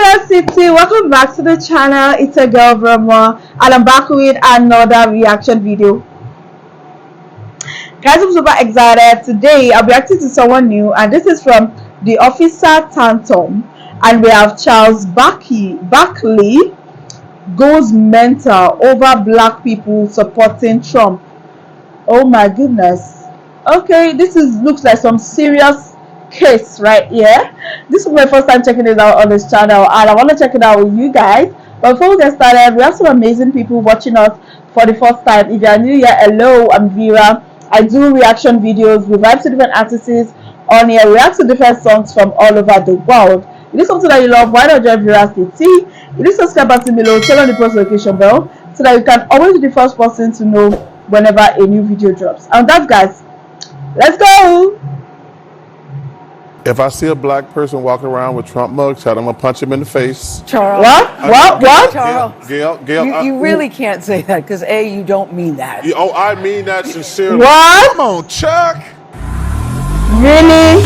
City, welcome back to the channel. It's a girl Brahma and I'm back with another reaction video. Guys, I'm super excited. Today I'll be reacting to someone new, and this is from the officer Tatum, and we have Charles Barkley goes mental over black people supporting Trump. Oh my goodness. Okay, this looks like some serious case right here. This is my first time checking it out on this channel, and I want to check it out with you guys. But before we get started, we have some amazing people watching us for the first time. If you are new here, hello, I'm Vera. I do reaction videos. We vibe to different artists on here. We react to different songs from all over the world. If this is something that you love, why not join Vera City? If you subscribe button below, turn on the post notification bell so that you can always be the first person to know whenever a new video drops. And that, guys, let's go. If I see a black person walking around with Trump mugshot, I'm gonna punch him in the face. Charles. What? Charles. Gail, you really can't say that because A, you don't mean that. Oh, I mean that sincerely. What? Come on, Chuck. Really?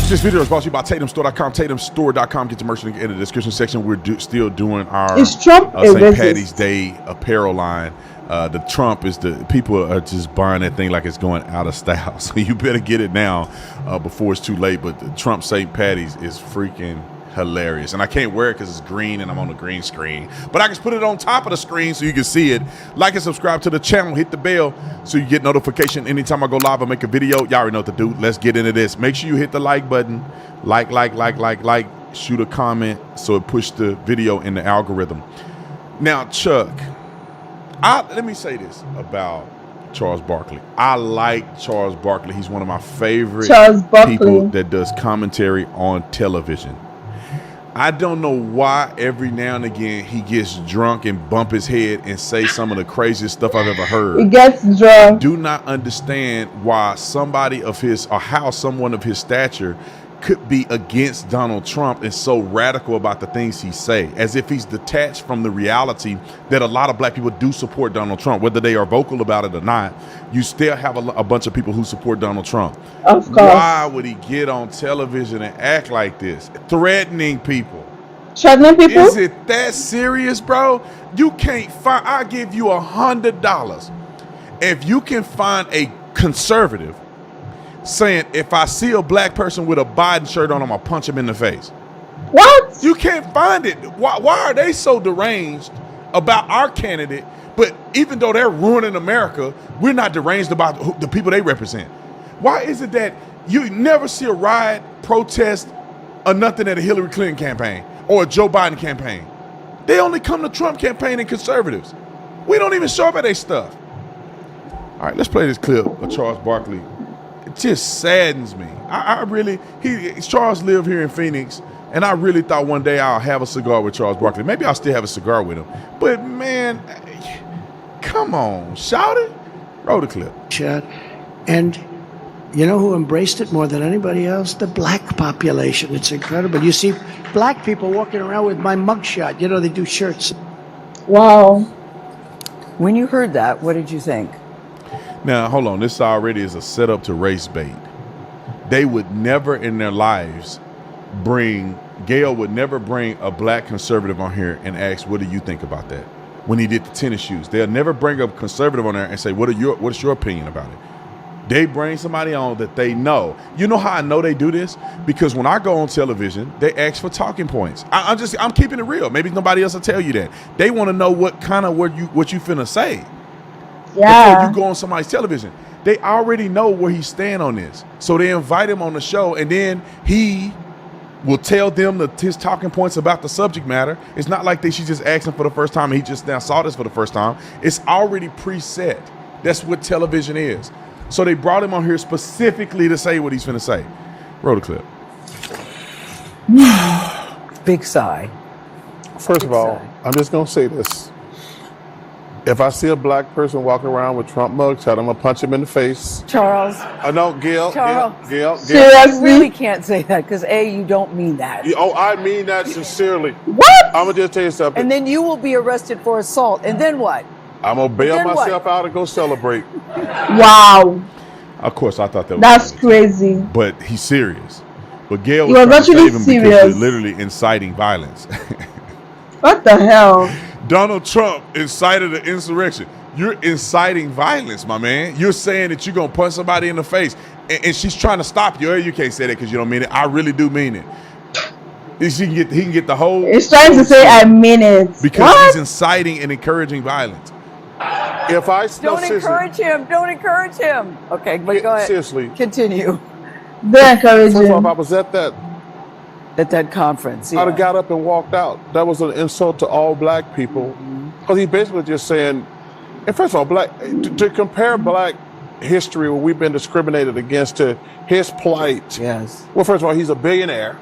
This video is brought to you by TatumStore.com. TatumStore.com. Get your merch link in the description section. We're still doing our Is Trump a St. racist? Patty's Day apparel line. The Trump is the people are just buying that thing like it's going out of style. So you better get it now before it's too late. But the Trump St. Patty's is freaking hilarious, and I can't wear it because it's green and I'm on the green screen, but I can put it on top of the screen so you can see it. Like and subscribe to the channel, hit the bell so you get notification anytime I go live or make a video. Y'all already know what to do. Let's get into this. Make sure you hit the like button, like, shoot a comment so it push the video in the algorithm. Now, Chuck, let me say this about Charles Barkley. I like Charles Barkley. He's one of my favorite people that does commentary on television. I don't know why every now and again he gets drunk and bump his head and say some of the craziest stuff I've ever heard. He gets drunk. I do not understand why somebody of his, or how someone of his stature could be against Donald Trump and so radical about the things he say, as if he's detached from the reality that a lot of black people do support Donald Trump, whether they are vocal about it or not. You still have a bunch of people who support Donald Trump. Of course. Why would he get on television and act like this, threatening people? Threatening people? Is it that serious, bro? You can't find, I'll give you $100 if you can find a conservative saying, if I see a black person with a Biden shirt on, I'm gonna punch him in the face. What? You can't find it. Why are they so deranged about our candidate? But even though they're ruining America, we're not deranged about the people they represent. Why is it that you never see a riot, protest, or nothing at a Hillary Clinton campaign or a Joe Biden campaign? They only come to Trump campaign and conservatives. We don't even show up at their stuff. All right, let's play this clip of Charles Barkley. It just saddens me. Charles lived here in Phoenix, and I really thought one day I'll have a cigar with Charles Barkley. Maybe I'll still have a cigar with him. But man, come on, shout it. Roll the clip. And you know who embraced it more than anybody else? The black population. It's incredible. You see black people walking around with my mugshot. You know, they do shirts. Wow. When you heard that, what did you think? Now, hold on. This already is a setup to race bait. They would never in their lives Gail would never bring a black conservative on here and ask, what do you think about that? When he did the tennis shoes, they'll never bring a conservative on there and say, what's your opinion about it? They bring somebody on that they know. You know how I know they do this? Because when I go on television, they ask for talking points. I'm keeping it real. Maybe nobody else will tell you that. They want to know what you finna say. Yeah. Before you go on somebody's television. They already know where he stand on this. So they invite him on the show, and then he will tell them his talking points about the subject matter. It's not like she's just asking for the first time and he just now saw this for the first time. It's already preset. That's what television is. So they brought him on here specifically to say what he's finna say. Roll the clip. Big sigh. First of all, I'm just gonna say this. If I see a black person walking around with Trump mugshot, I'm gonna punch him in the face. Charles. No, Gail. Charles. Gail. You really can't say that because A, you don't mean that. Oh, I mean that sincerely. What? I'm gonna just tell you something. And then you will be arrested for assault. And then what? I'm gonna bail myself out and go celebrate. Wow. Of course, I thought that was That's funny, crazy. but he's serious. But Gail He was was trying to actually save him because serious. you're literally inciting violence. What the hell? Donald Trump incited an insurrection. You're inciting violence, my man. You're saying that you're going to punch somebody in the face, and she's trying to stop you. You can't say that because you don't mean it. I really do mean it. He can get the whole. He's trying to say I mean it. Because What? he's inciting and encouraging violence. If I no, Don't encourage him. Don't encourage him. Okay, but go ahead. seriously, Continue They encourage first of all, if I him. was at that, at that conference. I'd have Yeah. got up and walked out. That was an insult to all black people, because he's basically just saying, and first of all, to compare black history where we've been discriminated against to his plight. Yes. Well, first of all, he's a billionaire,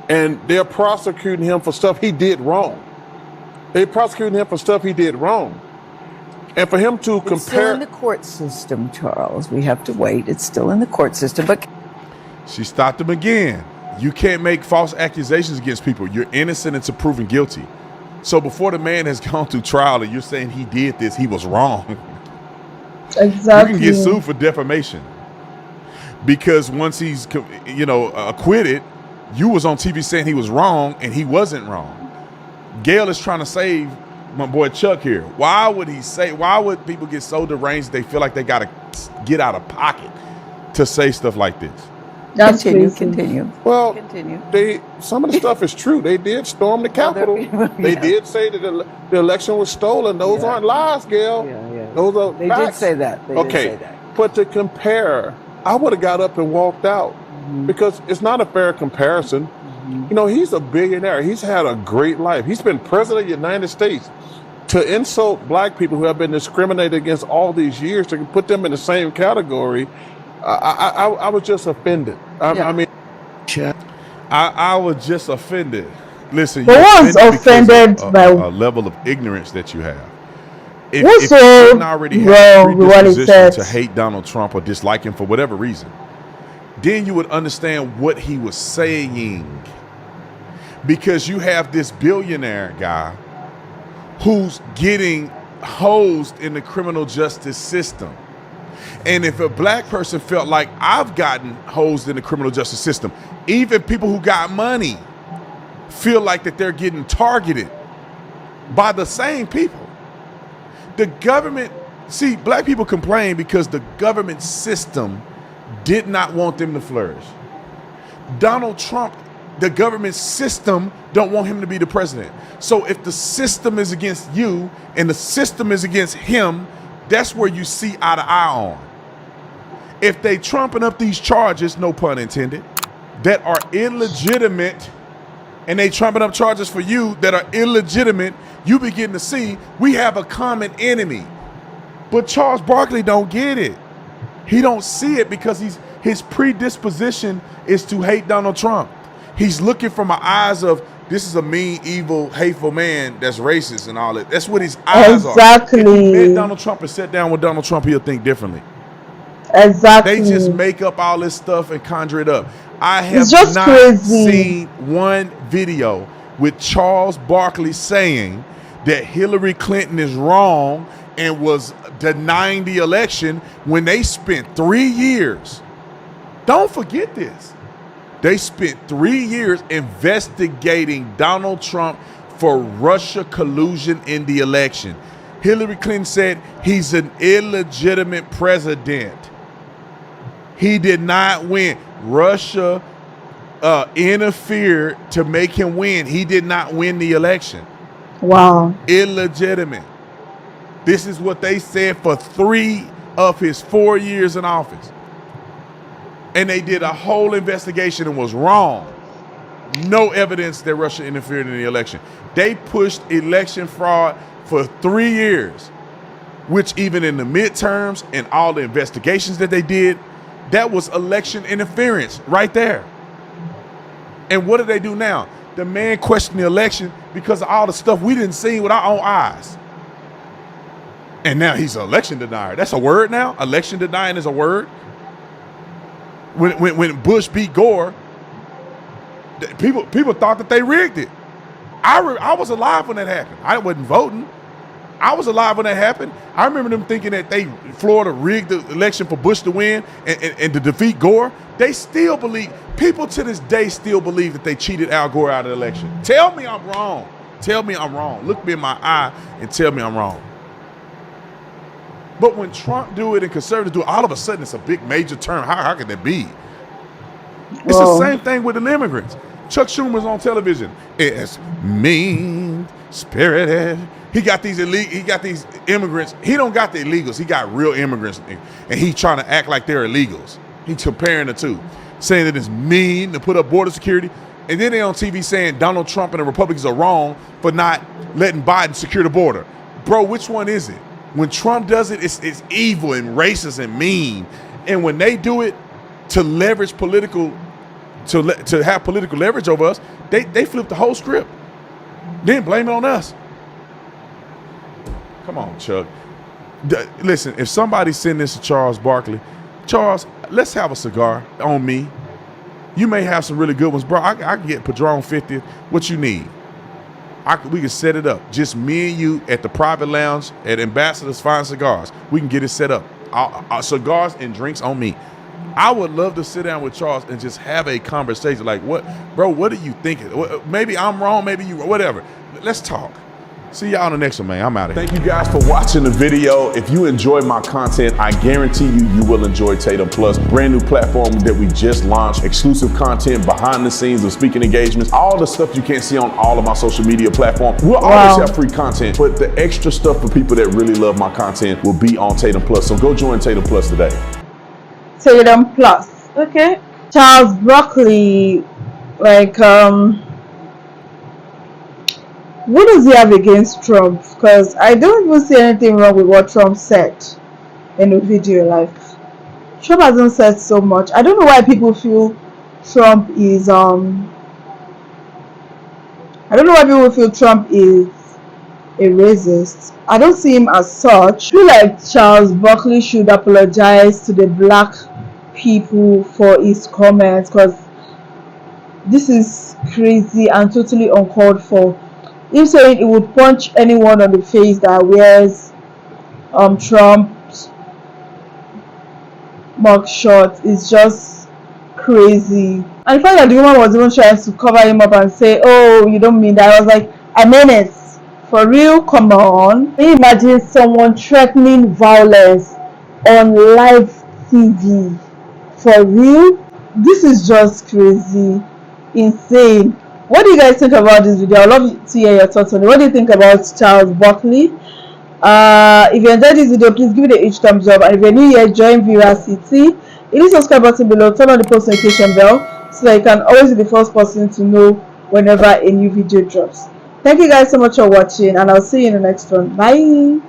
and they're prosecuting him for stuff he did wrong. They're prosecuting him for stuff he did wrong, and for him to It's still in compare. the court system, Charles. We have to wait. It's still in the court system. But She stopped him again. You can't make false accusations against people. You're innocent until proven guilty. So before the man has gone through trial and you're saying he did this, he was wrong. Exactly. You can get sued for defamation. Because once he's, acquitted, you was on TV saying he was wrong and he wasn't wrong. Gail is trying to save my boy Chuck here. Why would people get so deranged they feel like they got to get out of pocket to say stuff like this? That's continue, crazy. continue. Well, Continue. some of the stuff is true. They did storm the Capitol. They yeah. did say that the election was stolen. Those Yeah. aren't lies, Gail. Yeah. Those are They facts. did say that. They Okay, did say that. but to compare, I would have got up and walked out because it's not a fair comparison. You know, he's a billionaire. He's had a great life. He's been president of the United States. To insult black people who have been discriminated against all these years, to put them in the same category, I was just offended. I mean, I was just offended. Listen, But you're what's because offended of by- a level of ignorance that you have. What's If so you didn't already have wrong with what he predisposition said? to hate Donald Trump or dislike him for whatever reason, then you would understand what he was saying. Because you have this billionaire guy who's getting hosed in the criminal justice system. And if a black person felt like I've gotten hosed in the criminal justice system, even people who got money feel like that they're getting targeted by the same people. The government, see, black people complain because the government system did not want them to flourish. Donald Trump, the government system don't want him to be the president. So if the system is against you and the system is against him, that's where you see eye to eye on. If they trumping up these charges, no pun intended, that are illegitimate, and they trumping up charges for you that are illegitimate, you begin to see we have a common enemy. But Charles Barkley don't get it. He don't see it because his predisposition is to hate Donald Trump. He's looking from the eyes of, this is a mean, evil, hateful man that's racist and all that. That's what his eyes are. Exactly. If he met Donald Trump and sat down with Donald Trump, he'll think differently. Exactly. They just make up all this stuff and conjure it up. I have It's just not crazy. seen one video with Charles Barkley saying that Hillary Clinton is wrong and was denying the election when they spent 3 years. Don't forget this. They spent 3 years investigating Donald Trump for Russia collusion in the election. Hillary Clinton said he's an illegitimate president. He did not win. Russia interfered to make him win. He did not win the election. Wow. Illegitimate. This is what they said for 3 of his 4 years in office. And they did a whole investigation and was wrong. No evidence that Russia interfered in the election. They pushed election fraud for 3 years, which even in the midterms and all the investigations that they did, that was election interference right there. And what do they do now? The man questioned the election because of all the stuff we didn't see with our own eyes. And now he's an election denier. That's a word now? Election denying is a word? When Bush beat Gore, people thought that they rigged it. I was alive when that happened. I wasn't voting. I was alive when that happened. I remember them thinking that Florida rigged the election for Bush to win and to defeat Gore. They still believe, people to this day still believe that they cheated Al Gore out of the election. Tell me I'm wrong. Tell me I'm wrong. Look me in my eye and tell me I'm wrong. But when Trump do it and conservatives do it, all of a sudden it's a big major term. How could that be? It's the same thing with the immigrants. Chuck Schumer's on television. It's mean spirited. He got these immigrants. He don't got the illegals. He got real immigrants, and he trying to act like they're illegals. He's comparing the two, saying that it's mean to put up border security, and then they on TV saying Donald Trump and the Republicans are wrong for not letting Biden secure the border. Bro, which one is it? When Trump does it, it's evil and racist and mean, and when they do it to leverage to have political leverage over us, they flip the whole script. Then blame it on us. Come on, Chuck. Listen, if somebody's sending this to Charles Barkley, Charles, let's have a cigar on me. You may have some really good ones, bro. I can get Padron 50. What you need? We can set it up. Just me and you at the private lounge at Ambassador's Fine Cigars. We can get it set up. Our cigars and drinks on me. I would love to sit down with Charles and just have a conversation. Like, what, bro, what are you thinking? Maybe I'm wrong. Maybe you, whatever. Let's talk. See y'all on the next one, man. I'm out of here. Thank you guys for watching the video. If you enjoyed my content, I guarantee you will enjoy Tatum Plus, brand new platform that we just launched, exclusive content, behind the scenes of speaking engagements, all the stuff you can't see on all of my social media platforms. We'll always have free content, but the extra stuff for people that really love my content will be on Tatum Plus. So go join Tatum Plus today. Tatum Plus. Okay. Charles Barkley, like, what does he have against Trump? Because I don't even see anything wrong with what Trump said in the video. Like, Trump hasn't said so much. I don't know why people feel Trump is I don't know why people feel Trump is a racist. I don't see him as such. I feel like Charles Barkley should apologize to the black people for his comments, because this is crazy and totally uncalled for. Him saying he would punch anyone on the face that wears Trump's mugshot is just crazy. And the fact that the woman was even trying to cover him up and say, "Oh, you don't mean that," I was like, I mean it. For real? Come on. Can you imagine someone threatening violence on live TV? For real? This is just crazy. Insane. What do you guys think about this video? I'd love to hear your thoughts on it. What do you think about Charles Barkley? If you enjoyed this video, please give it a huge thumbs up. And if you're new here, join Viracity. Hit the subscribe button below, turn on the post notification bell so that you can always be the first person to know whenever a new video drops. Thank you guys so much for watching, and I'll see you in the next one. Bye.